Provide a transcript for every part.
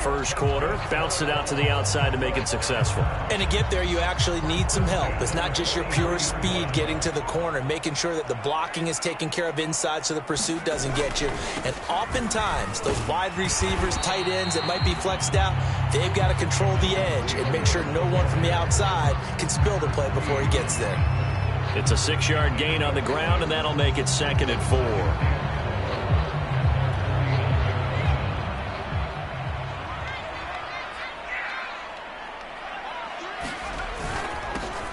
First quarter, bounced it out to the outside to make it successful. And to get there, you actually need some help. It's not just your pure speed getting to the corner, making sure that the blocking is taken care of inside so the pursuit doesn't get you. And oftentimes, those wide receivers, tight ends that might be flexed out, they've got to control the edge and make sure no one from the outside can spill the play before he gets there. It's a 6-yard gain on the ground, and that'll make it 2nd and 4.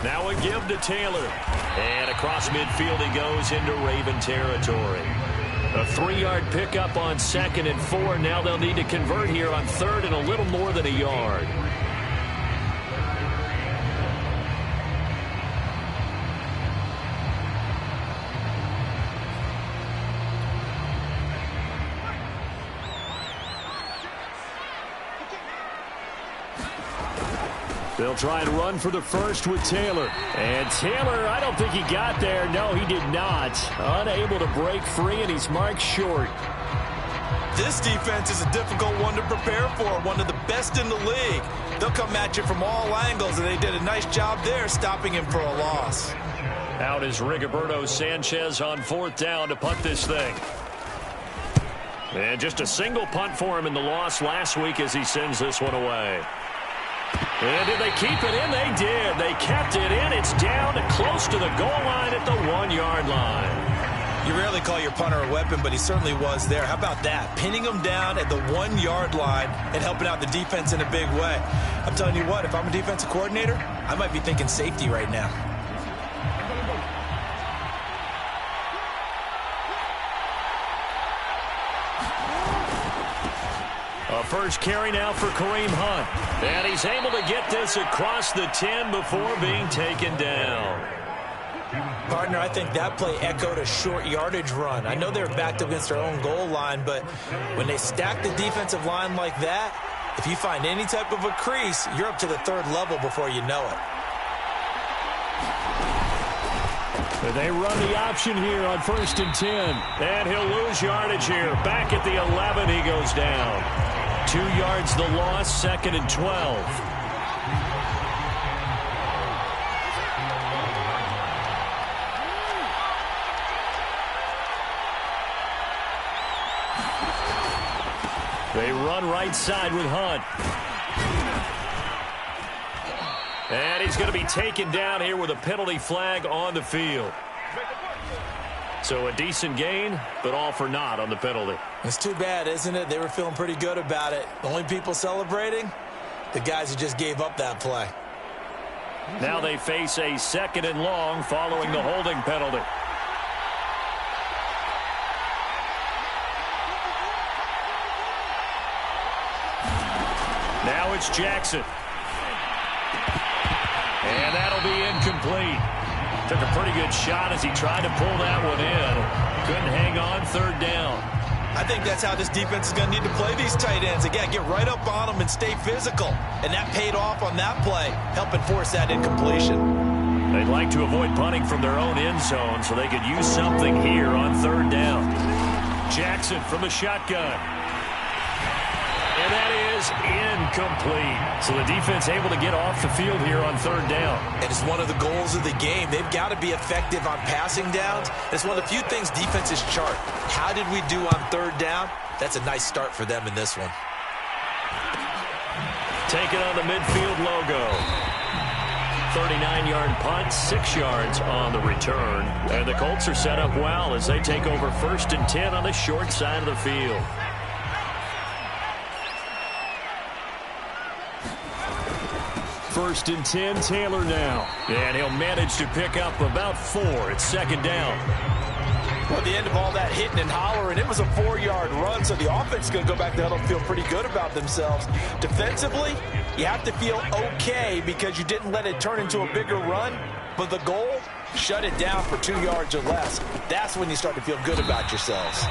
Now a give to Taylor. And across midfield he goes into Raven territory. A 3-yard pickup on 2nd and 4. Now they'll need to convert here on 3rd and a little more than a yard. They'll try and run for the first with Taylor. And Taylor, I don't think he got there. No, he did not. Unable to break free, and he's marked short. This defense is a difficult one to prepare for, one of the best in the league. They'll come at you from all angles, and they did a nice job there stopping him for a loss. Out is Rigoberto Sanchez on 4th down to punt this thing. And just a single punt for him in the loss last week as he sends this one away. And did they keep it in? They did. They kept it in. It's down close to the goal line at the 1-yard line. You rarely call your punter a weapon, but he certainly was there. How about that? Pinning him down at the 1-yard line and helping out the defense in a big way. I'm telling you what, if I'm a defensive coordinator, I might be thinking safety right now. A first carry now for Kareem Hunt. And he's able to get this across the 10 before being taken down. Partner, I think that play echoed a short yardage run. I know they were backed up against their own goal line, but when they stack the defensive line like that, if you find any type of a crease, you're up to the 3rd level before you know it. But they run the option here on 1st and 10. And he'll lose yardage here. Back at the 11, he goes down. 2 yards the loss, 2nd and 12. They run right side with Hunt. And he's going to be taken down here with a penalty flag on the field. So a decent gain, but all for naught on the penalty. It's too bad, isn't it? They were feeling pretty good about it. The only people celebrating, the guys who just gave up that play. Now they face a 2nd and long following the holding penalty. Now it's Jackson. And that'll be incomplete. Took a pretty good shot as he tried to pull that one in. Couldn't hang on, 3rd down. I think that's how this defense is going to need to play these tight ends. Again, get right up on them and stay physical. And that paid off on that play, helping force that incompletion. They'd like to avoid punting from their own end zone so they could use something here on 3rd down. Jackson from the shotgun. And that is incomplete. So the defense able to get off the field here on 3rd down. And it's one of the goals of the game. They've got to be effective on passing downs. It's one of the few things defenses chart. How did we do on 3rd down? That's a nice start for them in this one. Taking on the midfield logo. 39-yard punt, 6 yards on the return. And the Colts are set up well as they take over 1st and 10 on the short side of the field. First and 10, Taylor now. And he'll manage to pick up about 4 at 2nd down. Well, at the end of all that hitting and hollering, it was a 4-yard run, so the offense is going to go back there and feel pretty good about themselves. Defensively, you have to feel okay because you didn't let it turn into a bigger run, but the goal, shut it down for 2 yards or less. That's when you start to feel good about yourselves.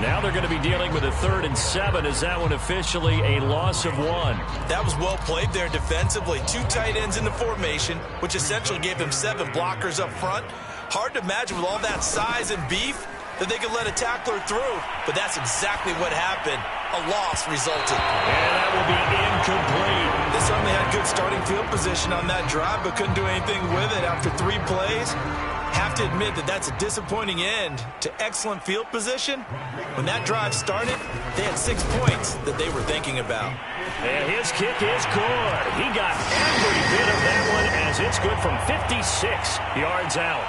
Now they're going to be dealing with a 3rd and 7. Is that one officially a loss of 1? That was well played there defensively. 2 tight ends in the formation, which essentially gave them 7 blockers up front. Hard to imagine with all that size and beef that they could let a tackler through, but that's exactly what happened. A loss resulted. And that will be good starting field position on that drive, but couldn't do anything with it after 3 plays. Have to admit that that's a disappointing end to excellent field position. When that drive started, they had 6 points that they were thinking about. And his kick is good. He got every bit of that one as it's good from 56 yards out.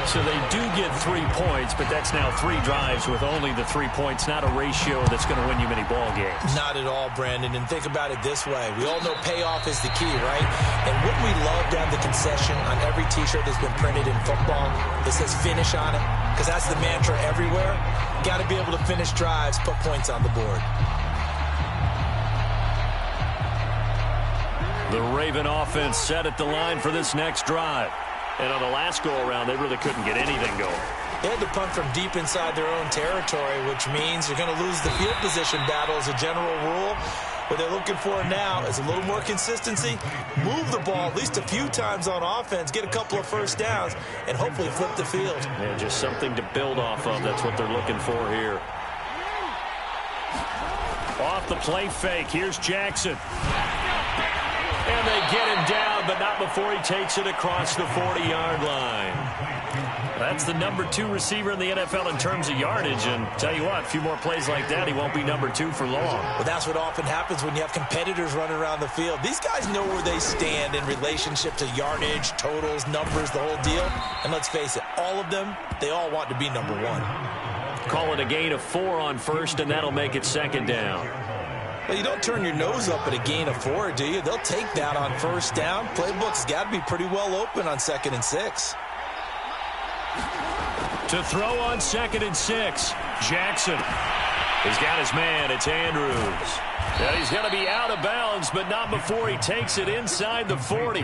So they do get 3 points, but that's now 3 drives with only the 3 points, not a ratio that's going to win you many ball games. Not at all, Brandon. And think about it this way. We all know payoff is the key, right? And wouldn't we love to have the concession on every T-shirt that's been printed in football that says finish on it? Because that's the mantra everywhere. Got to be able to finish drives, put points on the board. The Raven offense set at the line for this next drive. And on the last go-around, they really couldn't get anything going. They had to punt from deep inside their own territory, which means you're going to lose the field position battle as a general rule. What they're looking for now is a little more consistency, move the ball at least a few times on offense, get a couple of first downs, and hopefully flip the field. Yeah, just something to build off of. That's what they're looking for here. Off the play fake, here's Jackson. And they get him down, but not before he takes it across the 40-yard line. That's the number 2 receiver in the NFL in terms of yardage. And tell you what, a few more plays like that, he won't be number 2 for long. Well, that's what often happens when you have competitors running around the field. These guys know where they stand in relationship to yardage, totals, numbers, the whole deal. And let's face it, all of them, they all want to be number 1. Call it a gain of 4 on first, and that'll make it 2nd down. Well, you don't turn your nose up at a gain of 4, do you? They'll take that on first down. Playbook's got to be pretty well open on 2nd and 6. To throw on 2nd and 6, Jackson. He's got his man. It's Andrews. Yeah, he's going to be out of bounds, but not before he takes it inside the 40.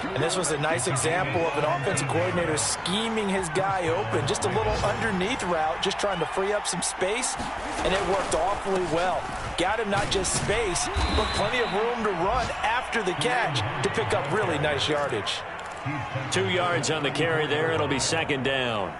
And this was a nice example of an offensive coordinator scheming his guy open. Just a little underneath route, just trying to free up some space, and it worked awfully well. Got him not just space, but plenty of room to run after the catch to pick up really nice yardage. 2 yards on the carry there. It'll be 2nd down.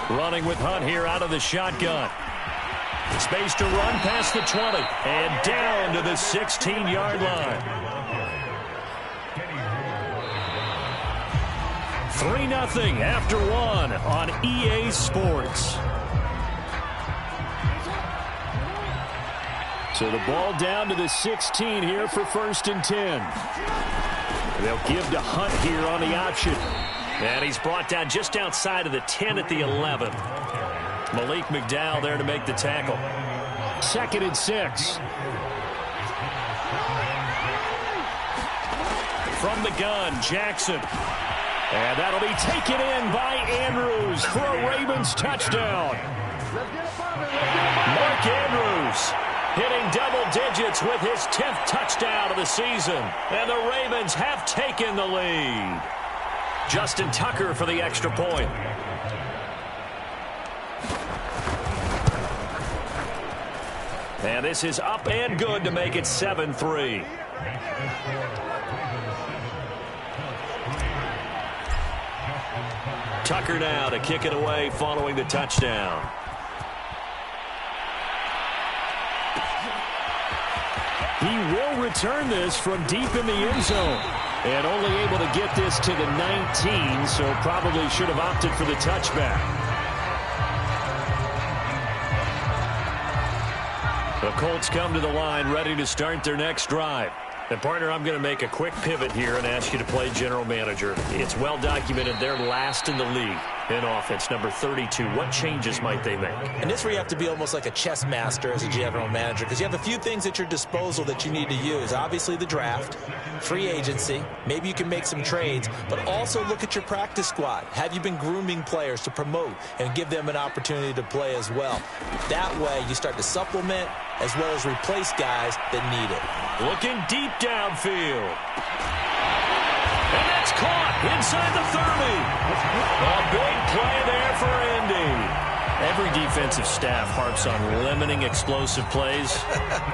Running with Hunt here out of the shotgun. Space to run past the 20 and down to the 16-yard line. 3-0 after 1 on EA Sports. So the ball down to the 16 here for 1st and 10. They'll give to Hunt here on the option. And he's brought down just outside of the 10 at the 11. Malik McDowell there to make the tackle. 2nd and 6. From the gun, Jackson. And that'll be taken in by Andrews for a Ravens touchdown. Mark Andrews hitting double digits with his 10th touchdown of the season. And the Ravens have taken the lead. Justin Tucker for the extra point. And this is up and good to make it 7-3. Tucker now to kick it away following the touchdown. He will return this from deep in the end zone. And only able to get this to the 19, so probably should have opted for the touchback. The Colts come to the line ready to start their next drive. And, partner, I'm going to make a quick pivot here and ask you to play general manager. It's well documented they're last in the league in offense, number 32. What changes might they make? And this is where you have to be almost like a chess master as a general manager, because you have a few things at your disposal that you need to use. Obviously the draft, free agency, maybe you can make some trades, but also look at your practice squad. Have you been grooming players to promote and give them an opportunity to play as well? That way you start to supplement as well as replace guys that need it. Looking deep downfield. And that's caught inside the 30. A big play there for Indy. Every defensive staff harps on limiting explosive plays.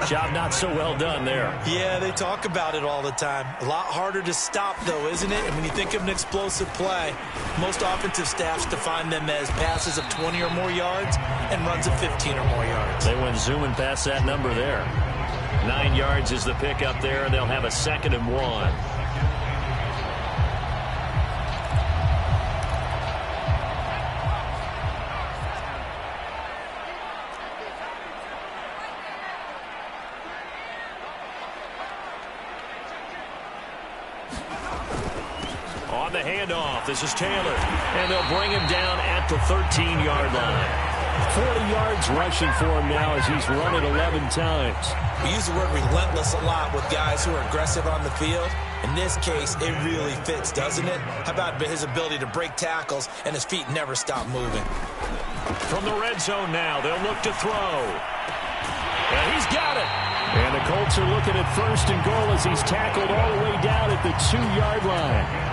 Job not so well done there. Yeah, they talk about it all the time. A lot harder to stop, though, isn't it? And when you think of an explosive play, most offensive staffs define them as passes of 20 or more yards and runs of 15 or more yards. They went zooming past that number there. 9 yards is the pick up there, and they'll have a 2nd and 1. On the handoff, this is Taylor, and they'll bring him down at the 13-yard line. 40 yards rushing for him now as he's run it 11 times. We use the word relentless a lot with guys who are aggressive on the field. In this case, it really fits, doesn't it? How about his ability to break tackles and his feet never stop moving? From the red zone now, they'll look to throw. And he's got it. And the Colts are looking at 1st and goal as he's tackled all the way down at the 2-yard line.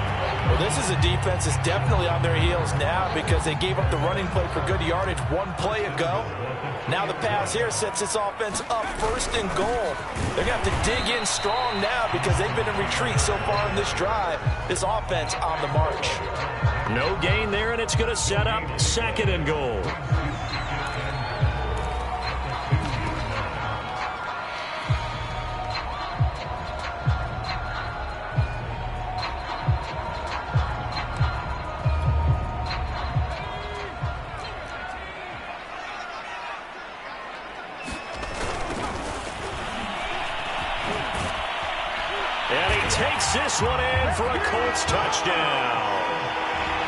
Well, this is a defense that's definitely on their heels now because they gave up the running play for good yardage one play ago. Now the pass here sets this offense up 1st and goal. They're going to have to dig in strong now because they've been in retreat so far in this drive. This offense on the march. No gain there, and it's going to set up 2nd and goal. And he takes this one in for a Colts touchdown.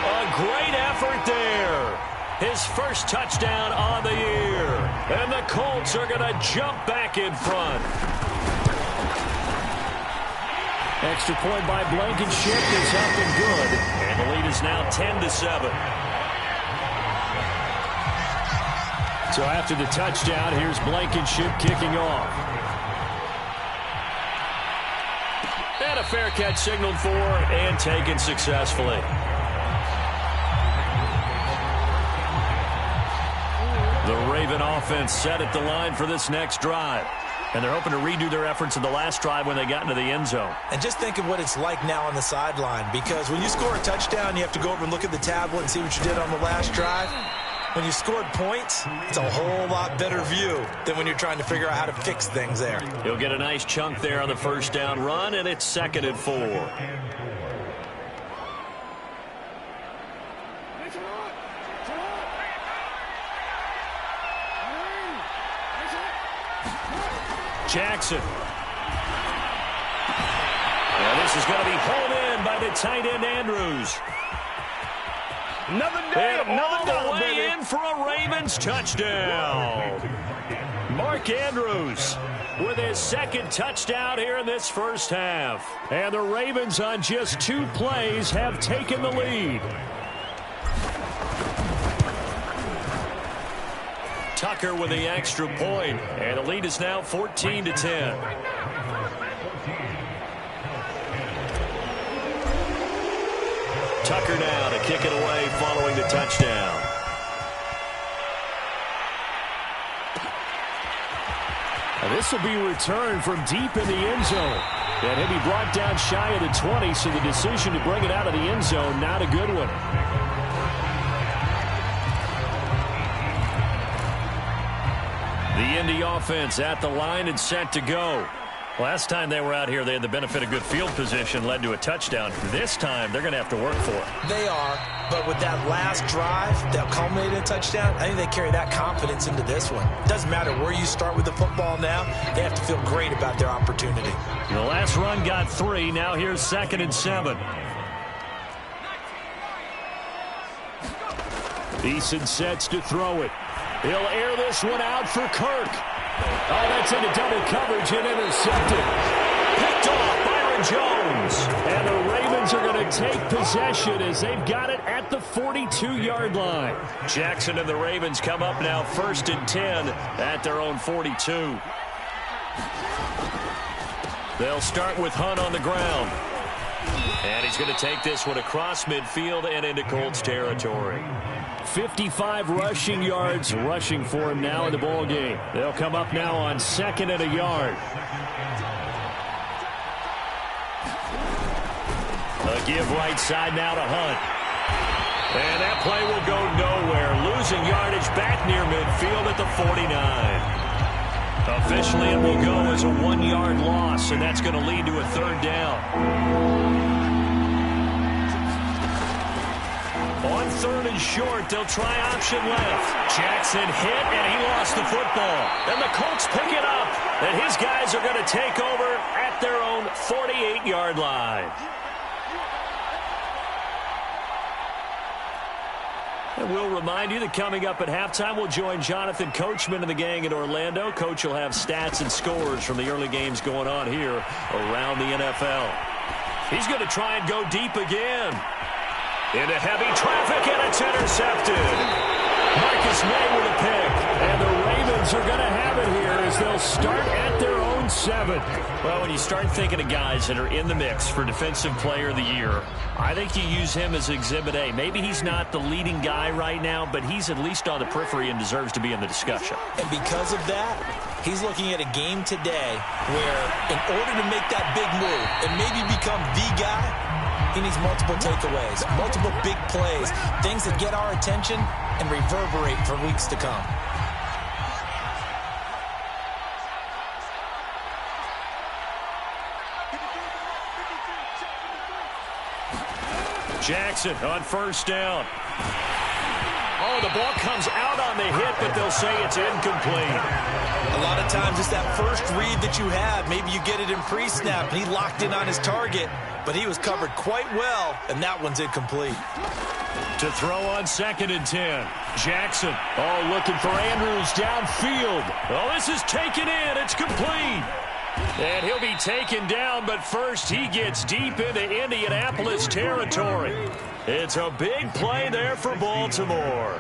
A great effort there. His 1st touchdown on the year. And the Colts are going to jump back in front. Extra point by Blankenship is up and good. And the lead is now 10-7. So after the touchdown, here's Blankenship kicking off. And a fair catch signaled for and taken successfully. The Raven offense set at the line for this next drive. And they're hoping to redo their efforts in the last drive when they got into the end zone. And just think of what it's like now on the sideline, because when you score a touchdown, you have to go over and look at the tablet and see what you did on the last drive. When you scored points, it's a whole lot better view than when you're trying to figure out how to fix things there. He'll get a nice chunk there on the 1st down run, and it's 2nd and 4. Jackson. Now this is going to be hauled in by the tight end Andrews. Another day, another way in for a Ravens touchdown. Mark Andrews with his 2nd touchdown here in this 1st half. And the Ravens on just 2 plays have taken the lead. Tucker with the extra point, and the lead is now 14-10. Tucker now to kick it away following the touchdown. And this will be returned from deep in the end zone. And he'll be brought down shy of the 20, so the decision to bring it out of the end zone, not a good one. The Indy offense at the line and set to go. Last time they were out here, they had the benefit of good field position, led to a touchdown. This time, they're going to have to work for it. They are, but with that last drive that culminated in a touchdown, I think they carry that confidence into this one. It doesn't matter where you start with the football now. They have to feel great about their opportunity. The last run got 3. Now here's 2nd and 7. Eason sets to throw it. He'll air this one out for Kirk. Oh, that's into double coverage and intercepted. Picked off Byron Jones. And the Ravens are going to take possession as they've got it at the 42-yard line. Jackson and the Ravens come up now 1st and 10 at their own 42. They'll start with Hunt on the ground. And he's going to take this one across midfield and into Colts territory. 55 rushing yards rushing for him now in the ball game. They'll come up now on 2nd and a yard. A give right side now to Hunt. And that play will go nowhere. Losing yardage back near midfield at the 49. Officially, it will go as a 1-yard loss, and that's going to lead to a 3rd down. On 3rd and short, they'll try option left. Jackson hit, and he lost the football. And the Colts pick it up, and his guys are going to take over at their own 48-yard line. And we'll remind you that coming up at halftime, we'll join Jonathan Coachman and the gang in Orlando. Coach will have stats and scores from the early games going on here around the NFL. He's going to try and go deep again. Into heavy traffic, and it's intercepted. Marcus May with a pick. And the Ravens are going to have it here as they'll start at their own 7. Well, when you start thinking of guys that are in the mix for Defensive Player of the Year, I think you use him as Exhibit A. Maybe he's not the leading guy right now, but he's at least on the periphery and deserves to be in the discussion. And because of that, he's looking at a game today where in order to make that big move and maybe become the guy, he needs multiple takeaways, multiple big plays, things that get our attention and reverberate for weeks to come. Jackson on 1st down. Oh, the ball comes out on the hit, but they'll say it's incomplete. A lot of times it's that first read that you have. Maybe you get it in pre-snap, and he locked in on his target, but he was covered quite well, and that one's incomplete. To throw on 2nd and 10. Jackson, looking for Andrews downfield. Oh, this is taken in. It's complete. And he'll be taken down, but first he gets deep into Indianapolis territory. It's a big play there for Baltimore.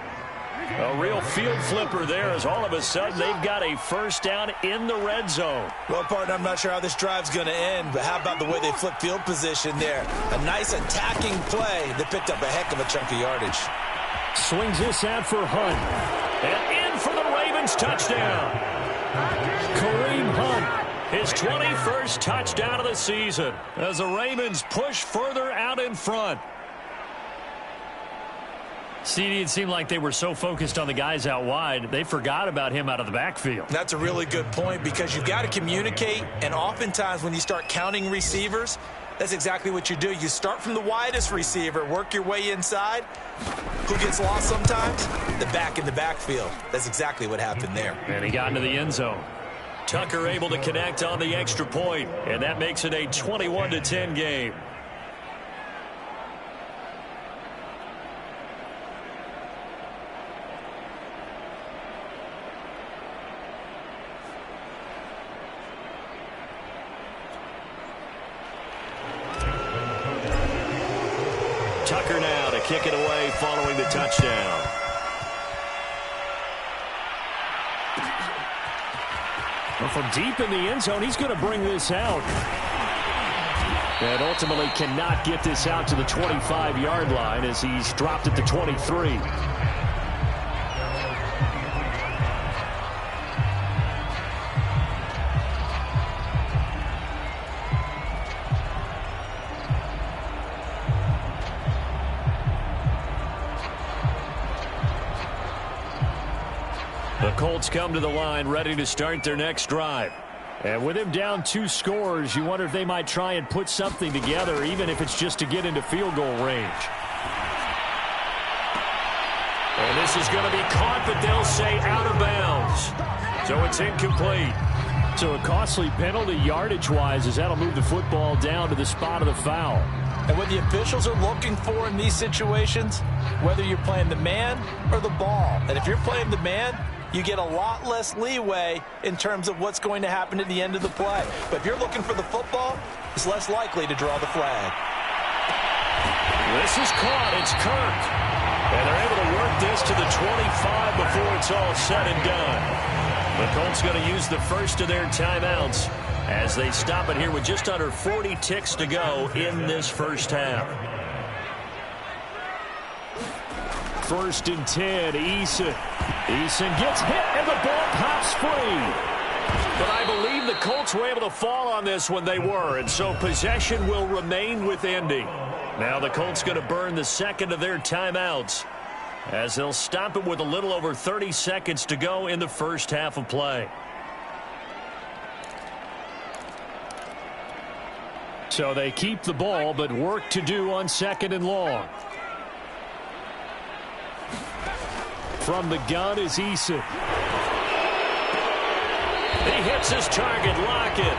A real field flipper there as all of a sudden they've got a 1st down in the red zone. Well, partner, I'm not sure how this drive's going to end, but how about the way they flip field position there? A nice attacking play that picked up a heck of a chunk of yardage. Swings this out for Hunt. And in for the Ravens touchdown. Kareem Hunt. His 21st touchdown of the season as the Ravens push further out in front. CD, it seemed like they were so focused on the guys out wide, they forgot about him out of the backfield. That's a really good point because you've got to communicate, and oftentimes when you start counting receivers, that's exactly what you do. You start from the widest receiver, work your way inside. Who gets lost sometimes? The back in the backfield. That's exactly what happened there. And he got into the end zone. Tucker able to connect on the extra point, and that makes it a 21-10 game. Tucker now to kick it away following the touchdown. Well, from deep in the end zone, he's going to bring this out. And ultimately cannot get this out to the 25-yard line as he's dropped at the 23. The Colts come to the line ready to start their next drive. And with him down 2 scores, you wonder if they might try and put something together, even if it's just to get into field goal range. And this is going to be caught, but they'll say out of bounds. So it's incomplete. So a costly penalty yardage-wise as that'll move the football down to the spot of the foul. And what the officials are looking for in these situations, whether you're playing the man or the ball, and if you're playing the man, you get a lot less leeway in terms of what's going to happen at the end of the play. But if you're looking for the football, it's less likely to draw the flag. This is caught. It's Kirk. And they're able to work this to the 25 before it's all said and done. The Colts going to use the first of their timeouts as they stop it here with just under 40 ticks to go in this first half. 1st and 10, Eason. Eason gets hit, and the ball pops free. But I believe the Colts were able to fall on this when they were, and so possession will remain with Indy. Now the Colts going to burn the second of their timeouts as they'll stop it with a little over 30 seconds to go in the first half of play. So they keep the ball, but work to do on 2nd and long. From the gun is Eason. He hits his target, Lockett.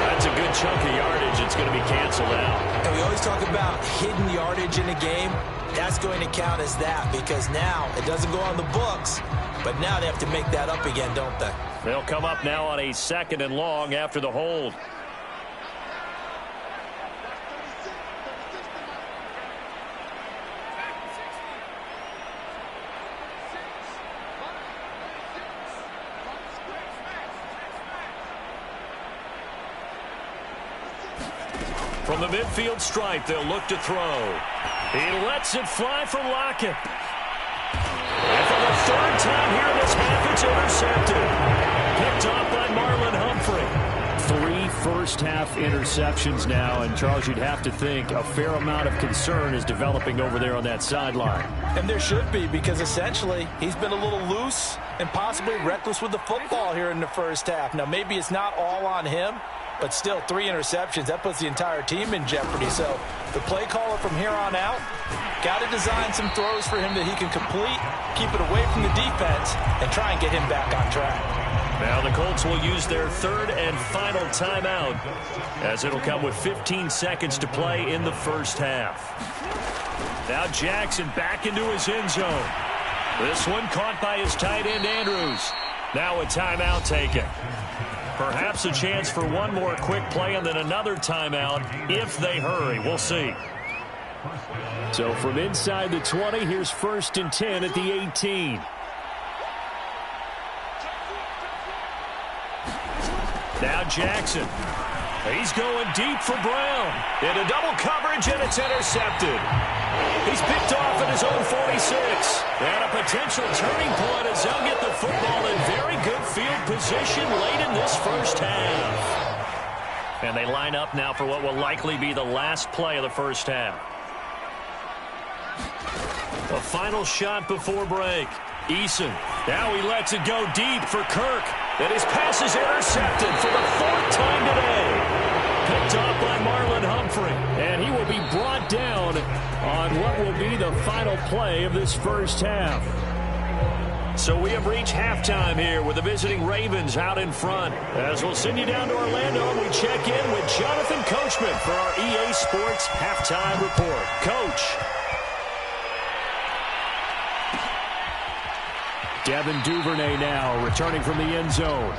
That's a good chunk of yardage. It's going to be canceled out. And we always talk about hidden yardage in a game. That's going to count as that because now it doesn't go on the books, but now they have to make that up again, don't they? They'll come up now on a 2nd and long after the hold. From the midfield stripe, they'll look to throw. He lets it fly for Lockett. And for the 3rd time here in this half, it's intercepted. Picked off by Marlon Humphrey. 3 first-half interceptions now, and Charles, you'd have to think a fair amount of concern is developing over there on that sideline. And there should be, because essentially he's been a little loose and possibly reckless with the football here in the first half. Now, maybe it's not all on him, but still 3 interceptions. That puts the entire team in jeopardy. So the play caller from here on out got to design some throws for him that he can complete, keep it away from the defense, and try and get him back on track. Now the Colts will use their 3rd and final timeout as it'll come with 15 seconds to play in the first half. Now Jackson back into his end zone. This one caught by his tight end Andrews. Now a timeout taken. Perhaps a chance for one more quick play and then another timeout if they hurry. We'll see. So from inside the 20, here's 1st and 10 at the 18. Now Jackson. He's going deep for Brown. Into double coverage, and it's intercepted. He's picked off at his own 46. And a potential turning point as they'll get the football in very good field position late in this first half. And they line up now for what will likely be the last play of the first half. A final shot before break. Eason. Now he lets it go deep for Kirk. And his pass is intercepted for the 4th time today. Picked off by Marlon Humphrey. And he will be brought down on what will be the final play of this first half. So we have reached halftime here with the visiting Ravens out in front. As we'll send you down to Orlando, and we check in with Jonathan Coachman for our EA Sports Halftime Report. Coach. Devin Duvernay now returning from the end zone.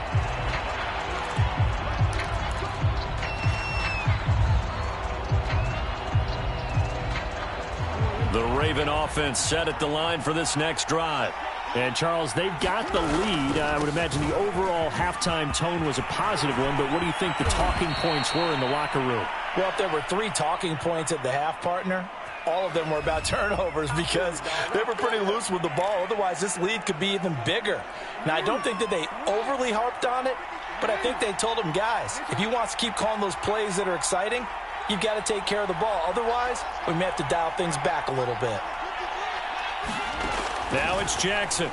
The Raven offense set at the line for this next drive. And, Charles, they've got the lead. I would imagine the overall halftime tone was a positive one, but what do you think the talking points were in the locker room? Well, if there were 3 talking points at the half, partner, all of them were about turnovers because they were pretty loose with the ball. Otherwise, this lead could be even bigger. Now, I don't think that they overly harped on it, but I think they told them, guys, if you want to keep calling those plays that are exciting, you've got to take care of the ball. Otherwise, we may have to dial things back a little bit. Now it's Jackson.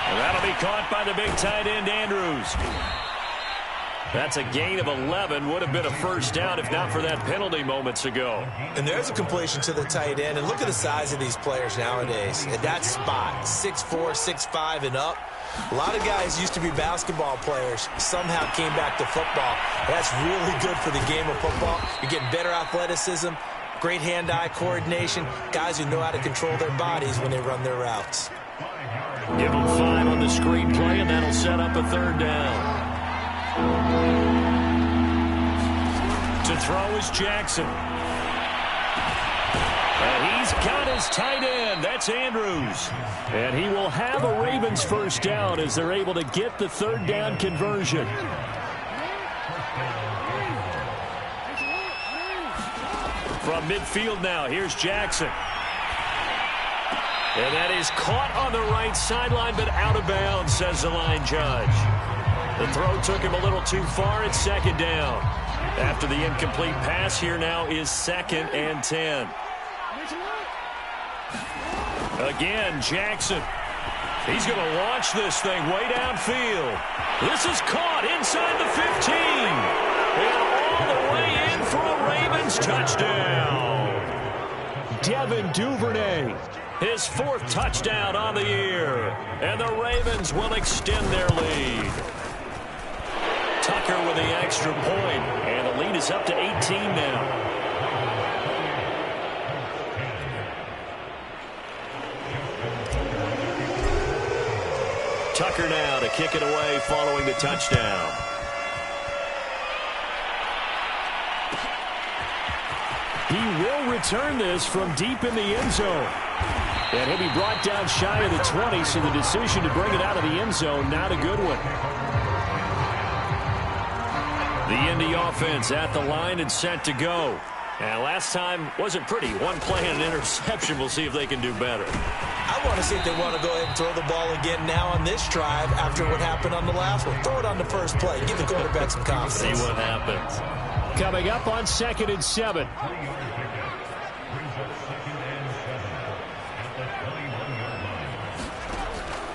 And that'll be caught by the big tight end, Andrews. That's a gain of 11. Would have been a first down if not for that penalty moments ago. And there's a completion to the tight end. And look at the size of these players nowadays. At that spot, 6'4", 6'5", and up. A lot of guys used to be basketball players, somehow came back to football. That's really good for the game of football. You're getting better athleticism, great hand-eye coordination, guys who know how to control their bodies when they run their routes. Give them 5 on the screen play, and that'll set up a 3rd down. To throw is Jackson. And he's got it his tight end. That's Andrews. And he will have a Ravens first down as they're able to get the third down conversion. From midfield now, here's Jackson. And that is caught on the right sideline, but out of bounds, says the line judge. The throw took him a little too far. It's second down. After the incomplete pass, here now is 2nd and 10. Again, Jackson. He's going to launch this thing way downfield. This is caught inside the 15. And all the way in for a Ravens touchdown. Devin Duvernay. His 4th touchdown on the year. And the Ravens will extend their lead. Tucker with the extra point. And the lead is up to 18 now. Tucker now to kick it away following the touchdown. He will return this from deep in the end zone. And he'll be brought down shy of the 20, so the decision to bring it out of the end zone, not a good one. The Indy offense at the line and set to go. And last time wasn't pretty. One play and an interception. We'll see if they can do better. I want to see if they want to go ahead and throw the ball again now on this drive after what happened on the last one. Throw it on the first play. Give the quarterback some confidence. See what happens. Coming up on 2nd and 7.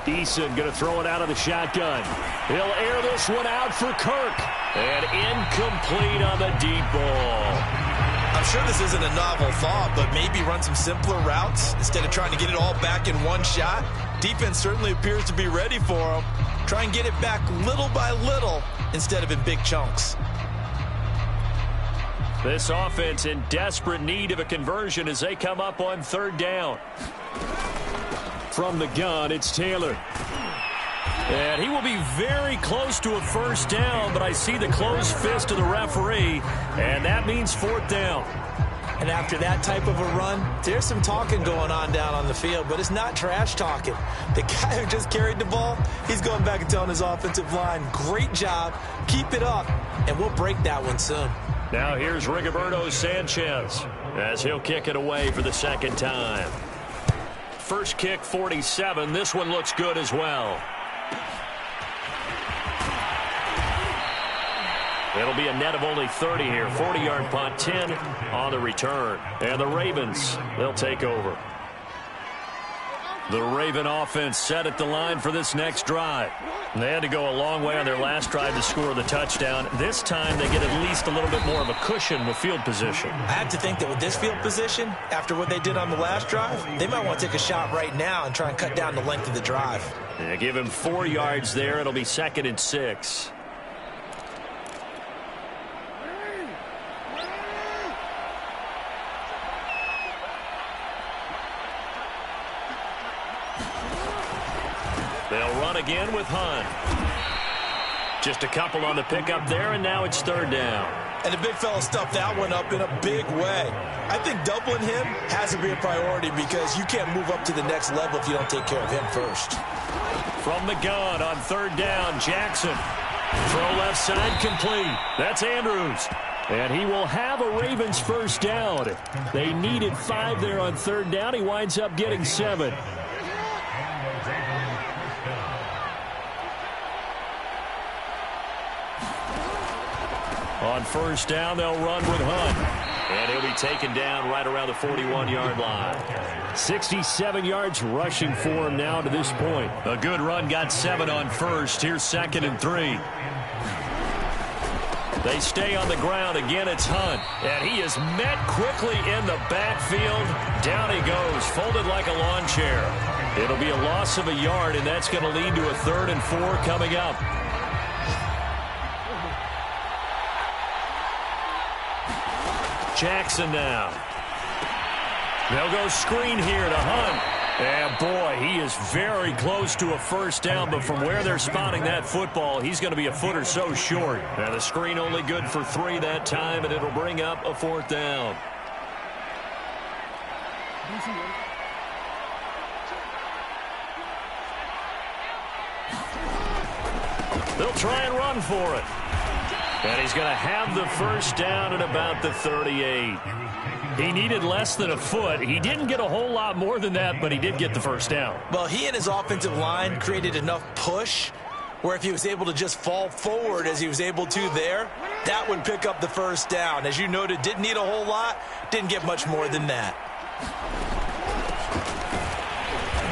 Eason going to throw it out of the shotgun. He'll air this one out for Kirk. And incomplete on the deep ball. I'm sure this isn't a novel thought, but maybe run some simpler routes instead of trying to get it all back in one shot. Defense certainly appears to be ready for him. Try and get it back little by little instead of in big chunks. This offense in desperate need of a conversion as they come up on 3rd down. From the gun, it's Taylor. And he will be very close to a first down, but I see the closed fist of the referee, and that means 4th down. And after that type of a run, there's some talking going on down on the field, but it's not trash talking. The guy who just carried the ball, he's going back and telling his offensive line, great job, keep it up, and we'll break that one soon. Now here's Rigoberto Sanchez as he'll kick it away for the 2nd time. First kick, 47. This one looks good as well. It'll be a net of only 30 here. 40-yard punt, 10 on the return. And the Ravens, they'll take over. The Raven offense set at the line for this next drive. They had to go a long way on their last drive to score the touchdown. This time they get at least a little bit more of a cushion with field position. I have to think that with this field position, after what they did on the last drive, they might want to take a shot right now and try and cut down the length of the drive. Yeah, give him 4 yards there. It'll be 2nd and 6. They'll run again with Hunt. Just a couple on the pickup there, and now it's 3rd down. And the big fella stuffed that one up in a big way. I think doubling him has to be a priority because you can't move up to the next level if you don't take care of him first. From the gun on 3rd down, Jackson. Throw left side complete. That's Andrews. And he will have a Ravens first down. They needed 5 there on 3rd down. He winds up getting 7. On 1st down, they'll run with Hunt. And he'll be taken down right around the 41-yard line. 67 yards rushing for him now to this point. A good run, got 7 on 1st. Here's 2nd and 3. They stay on the ground. Again, it's Hunt. And he is met quickly in the backfield. Down he goes, folded like a lawn chair. It'll be a loss of a yard, and that's going to lead to a 3rd and 4 coming up. Jackson now. They'll go screen here to Hunt. And, boy, he is very close to a first down, but from where they're spotting that football, he's going to be a foot or so short. Now, the screen only good for 3 that time, and it'll bring up a 4th down. They'll try and run for it. And he's going to have the first down at about the 38. He needed less than a foot. He didn't get a whole lot more than that, but he did get the first down. Well, he and his offensive line created enough push where if he was able to just fall forward as he was able to there, that would pick up the first down. As you noted, didn't need a whole lot, didn't get much more than that.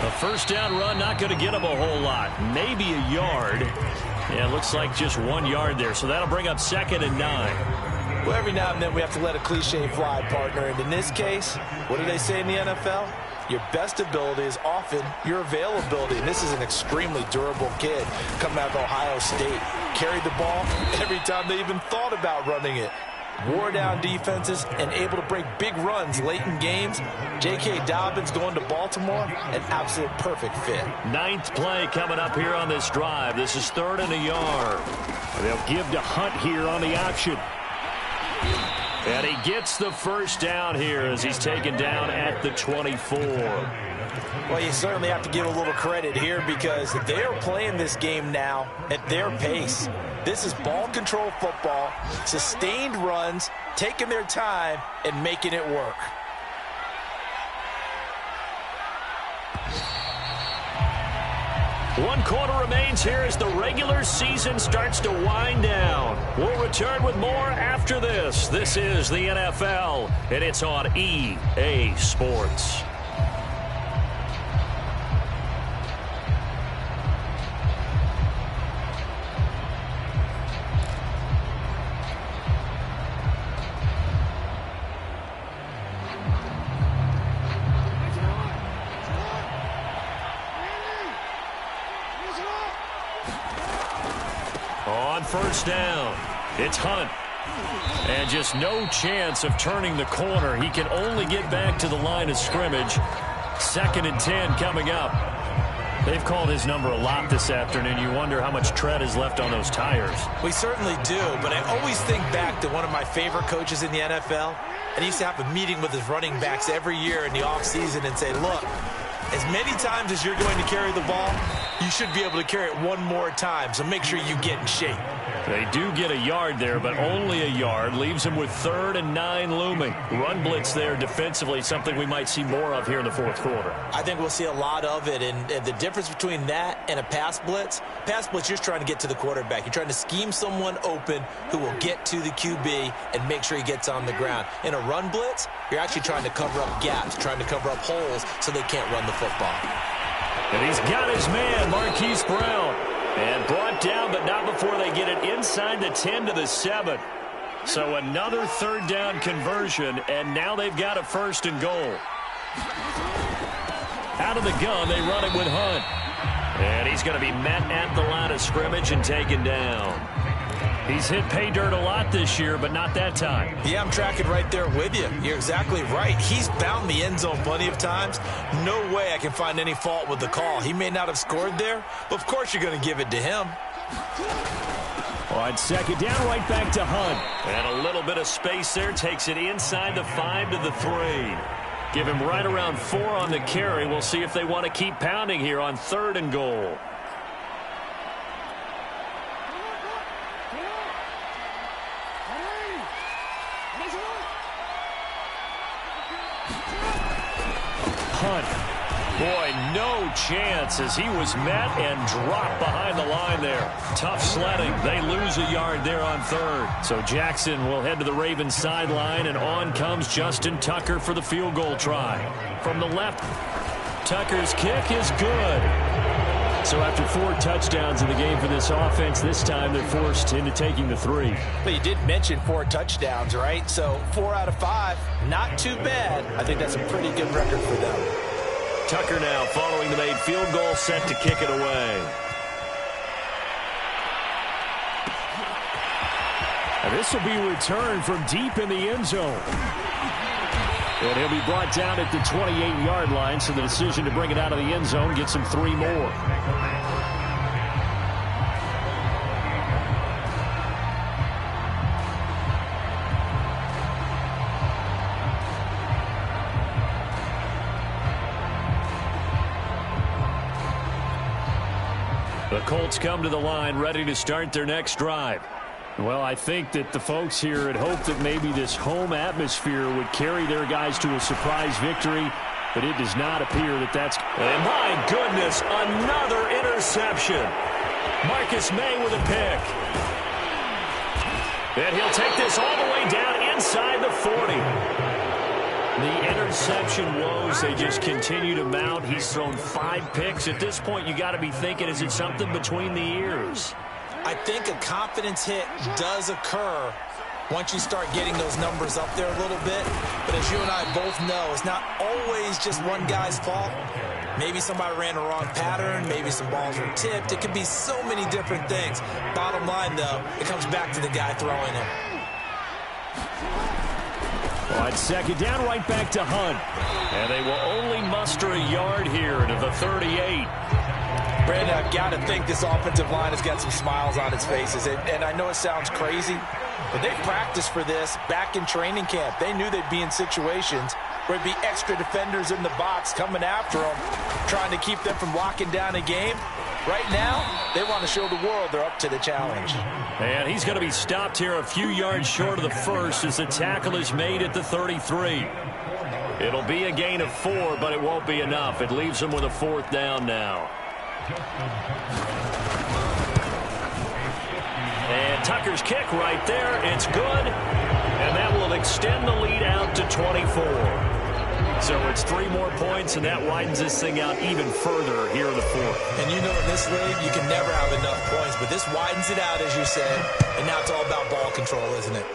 A first down run, not going to get him a whole lot. Maybe a yard. Yeah, it looks like just 1 yard there. So that'll bring up 2nd and 9. Well, every now and then we have to let a cliche fly, partner. And in this case, what do they say in the NFL? Your best ability is often your availability. And this is an extremely durable kid coming out of Ohio State. Carried the ball every time they even thought about running it. Wore down defenses and able to break big runs late in games. J.K. Dobbins going to Baltimore, an absolute perfect fit. 9th play coming up here on this drive. This is 3rd and a yard. They'll give to Hunt here on the option. And he gets the first down here as he's taken down at the 24. Well, you certainly have to give a little credit here because they are playing this game now at their pace. This is ball control football, sustained runs, taking their time and making it work. One quarter remains here as the regular season starts to wind down. We'll return with more after this. This is the NFL, and it's on EA Sports. On first down, it's Hunt. And just no chance of turning the corner. He can only get back to the line of scrimmage. 2nd and 10 coming up. They've called his number a lot this afternoon. You wonder how much tread is left on those tires. We certainly do, but I always think back to one of my favorite coaches in the NFL. And he used to have a meeting with his running backs every year in the offseason and say, look, as many times as you're going to carry the ball, you should be able to carry it one more time, so make sure you get in shape. They do get a yard there, but only a yard. Leaves him with 3rd and 9 looming. Run blitz there defensively, something we might see more of here in the 4th quarter. I think we'll see a lot of it, and the difference between that and a pass blitz, you're just trying to get to the quarterback. You're trying to scheme someone open who will get to the QB and make sure he gets on the ground. In a run blitz, you're actually trying to cover up gaps, trying to cover up holes so they can't run the football. And he's got his man, Marquise Brown. And brought down, but not before they get it inside the 10 to the 7. So another 3rd down conversion, and now they've got a 1st and goal. Out of the gun, they run it with Hunt. And he's going to be met at the line of scrimmage and taken down. He's hit pay dirt a lot this year, but not that time. Yeah, I'm tracking right there with you. You're exactly right. He's found the end zone plenty of times. No way I can find any fault with the call. He may not have scored there, but of course you're going to give it to him. On 2nd down, right back to Hunt. And a little bit of space there. Takes it inside the 5 to the 3. Give him right around 4 on the carry. We'll see if they want to keep pounding here on 3rd and goal. Hunt. Boy, no chance as he was met and dropped behind the line there. Tough sledding. They lose a yard there on 3rd. So Jackson will head to the Ravens sideline, and on comes Justin Tucker for the field goal try. From the left, Tucker's kick is good. So after 4 touchdowns in the game for this offense, this time they're forced into taking the 3. But you did mention 4 touchdowns, right? So 4 out of 5, not too bad. I think that's a pretty good record for them. Tucker now following the made field goal, set to kick it away. And this will be returned from deep in the end zone. And he'll be brought down at the 28-yard line, so the decision to bring it out of the end zone gets him 3 more. The Colts come to the line ready to start their next drive. Well, I think that the folks here had hoped that maybe this home atmosphere would carry their guys to a surprise victory, but it does not appear that that's... And my goodness, another interception. Marcus May with a pick. And he'll take this all the way down inside the 40. The interception woes, they just continue to mount. He's thrown 5 picks. At this point, you got to be thinking, is it something between the ears? I think a confidence hit does occur once you start getting those numbers up there a little bit. But as you and I both know, it's not always just one guy's fault. Maybe somebody ran the wrong pattern. Maybe some balls were tipped. It could be so many different things. Bottom line, though, it comes back to the guy throwing them. On second down, right back to Hunt. And they will only muster a yard here to the 38. Brandon, I've got to think this offensive line has got some smiles on its faces. And I know it sounds crazy, but they've practiced for this back in training camp. They knew they'd be in situations where there'd be extra defenders in the box coming after them, trying to keep them from locking down a game. Right now, they want to show the world they're up to the challenge. And he's going to be stopped here a few yards short of the first as the tackle is made at the 33. It'll be a gain of 4, but it won't be enough. It leaves them with a 4th down now. And Tucker's kick right there. It's good. And that will extend the lead out to 24. So it's 3 more points, and that widens this thing out even further here in the 4th. And you know in this league, you can never have enough points, but this widens it out, as you said, and now it's all about ball control, isn't it?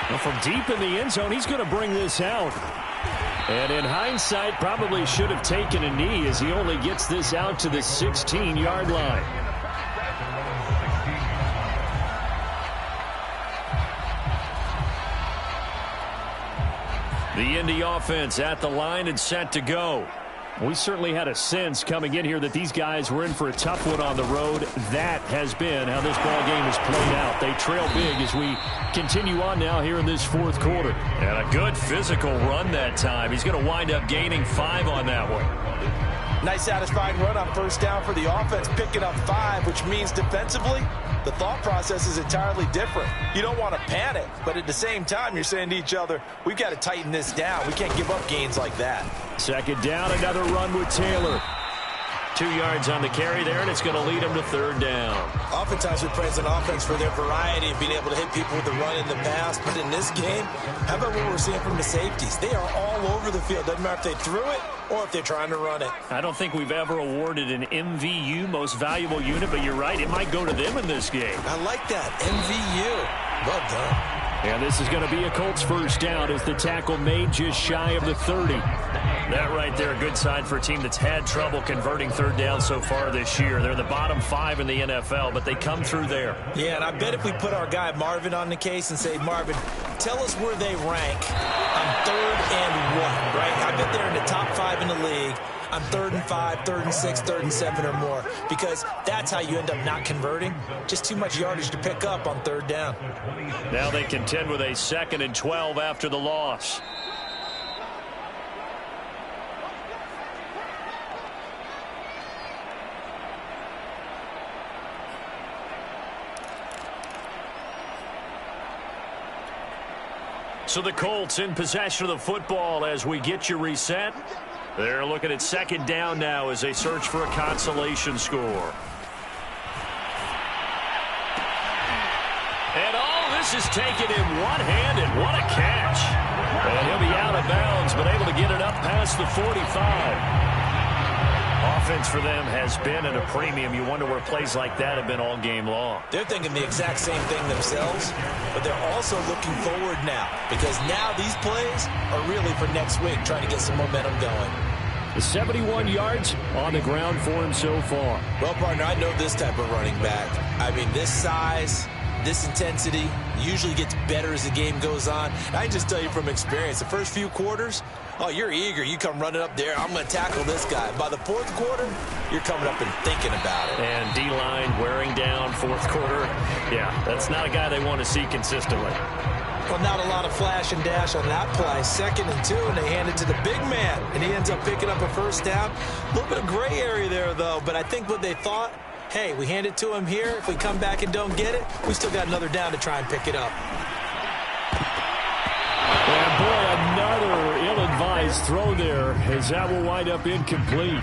Well, from deep in the end zone, he's going to bring this out. And in hindsight, probably should have taken a knee as he only gets this out to the 16-yard line. The Indy offense at the line and set to go. We certainly had a sense coming in here that these guys were in for a tough one on the road. That has been how this ball game has played out. They trail big as we continue on now here in this 4th quarter. And a good physical run that time. He's going to wind up gaining 5 on that one. Nice satisfying run on first down for the offense, picking up 5, which means defensively, the thought process is entirely different. You don't want to panic, but at the same time, you're saying to each other, we've got to tighten this down. We can't give up gains like that. Second down, another run with Taylor. 2 yards on the carry there, and it's going to lead him to 3rd down. Oftentimes we praise an offense for their variety of being able to hit people with the run in the past, but in this game, how about what we're seeing from the safeties? They are all over the field. Doesn't matter if they threw it or if they're trying to run it. I don't think we've ever awarded an MVU, most valuable unit, but you're right, it might go to them in this game. I like that, MVU. Well done. And this is going to be a Colts first down as the tackle made just shy of the 30. That right there, a good sign for a team that's had trouble converting 3rd down so far this year. They're the bottom 5 in the NFL, but they come through there. Yeah, and I bet if we put our guy Marvin on the case and say, Marvin, tell us where they rank on 3rd and 1, right? I bet they're in the top 5 in the league on 3rd and 5, 3rd and 6, 3rd and 7 or more, because that's how you end up not converting. Just too much yardage to pick up on 3rd down. Now they contend with a 2nd and 12 after the loss. So the Colts in possession of the football as we get you reset. They're looking at 2nd down now as they search for a consolation score. And this is taken in one-handed. What a catch. And he'll be out of bounds, but able to get it up past the 45. Offense for them has been at a premium. You wonder where plays like that have been all game long. They're thinking the exact same thing themselves, but they're also looking forward now, because now these plays are really for next week, trying to get some momentum going. The 71 yards on the ground for him so far. Well, partner, I know this type of running back. I mean, this size, this intensity usually gets better as the game goes on. I can just tell you from experience, the first few quarters, oh, you're eager. You come running up there. I'm going to tackle this guy. By the 4th quarter, you're coming up and thinking about it. And D-line wearing down 4th quarter. Yeah, that's not a guy they want to see consistently. Well, not a lot of flash and dash on that play. 2nd and 2, and they hand it to the big man, and he ends up picking up a first down. A little bit of gray area there, though, but I think what they thought, hey, we hand it to him here. If we come back and don't get it, we still got another down to try and pick it up. And boy, another ill-advised throw there, as that will wind up incomplete.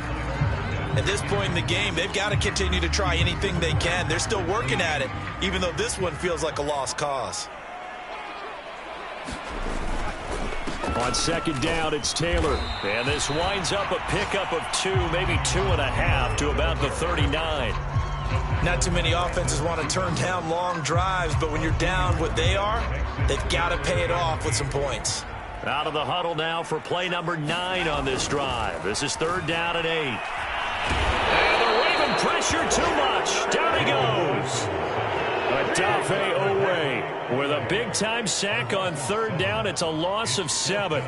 At this point in the game, they've got to continue to try anything they can. They're still working at it, even though this one feels like a lost cause. On 2nd down, it's Taylor. And this winds up a pickup of 2, maybe 2.5 to about the 39. Not too many offenses want to turn down long drives, but when you're down what they are, they've got to pay it off with some points. Out of the huddle now for play number 9 on this drive. This is 3rd down and 8. And the Raven pressure too much. Down he goes. Adafe Owe with a big-time sack on 3rd down. It's a loss of 7.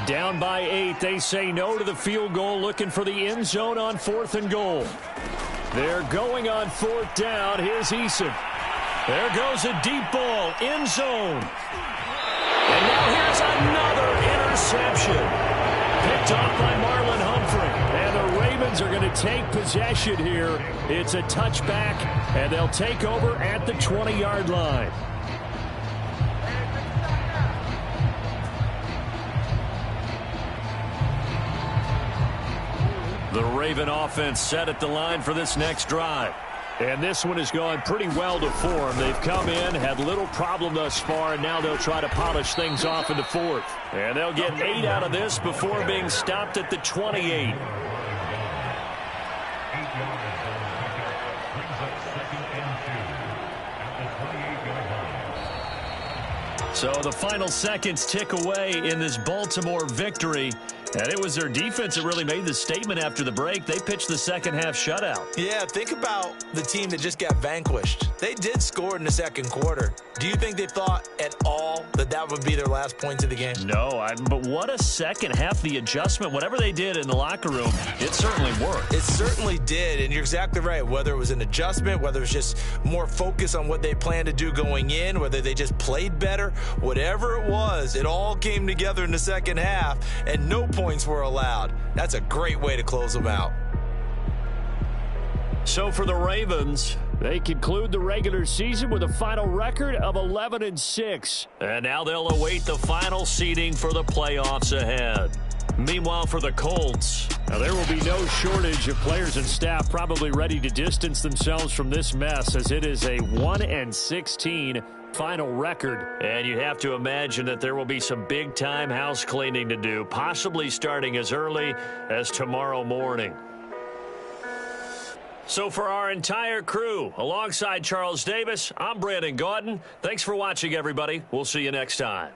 Down by 8. They say no to the field goal, looking for the end zone on 4th and goal. They're going on 4th down. Here's Eason. There goes a deep ball, end zone. And now here's another interception. Picked off by Marlon Humphrey. And the Ravens are going to take possession here. It's a touchback, and they'll take over at the 20-yard line. The Raven offense set at the line for this next drive. And this one has gone pretty well to form. They've come in, had little problem thus far, and now they'll try to polish things off in the 4th. And they'll get 8 out of this before being stopped at the 28. So the final seconds tick away in this Baltimore victory. And it was their defense that really made the statement after the break. They pitched the second-half shutout. Yeah, think about the team that just got vanquished. They did score in the 2nd quarter. Do you think they thought at all that that would be their last points of the game? No, but what a second half. The adjustment, whatever they did in the locker room, it certainly worked. It certainly did, and you're exactly right. Whether it was an adjustment, whether it was just more focus on what they planned to do going in, whether they just played better, whatever it was, it all came together in the 2nd half, and no points were allowed. That's a great way to close them out. So for the Ravens, they conclude the regular season with a final record of 11-6. And now they'll await the final seeding for the playoffs ahead. Meanwhile, for the Colts, now there will be no shortage of players and staff probably ready to distance themselves from this mess, as it is a 1-16 final record. And you have to imagine that there will be some big-time house cleaning to do, possibly starting as early as tomorrow morning. So for our entire crew, alongside Charles Davis, I'm Brandon Gaudin. Thanks for watching, everybody. We'll see you next time.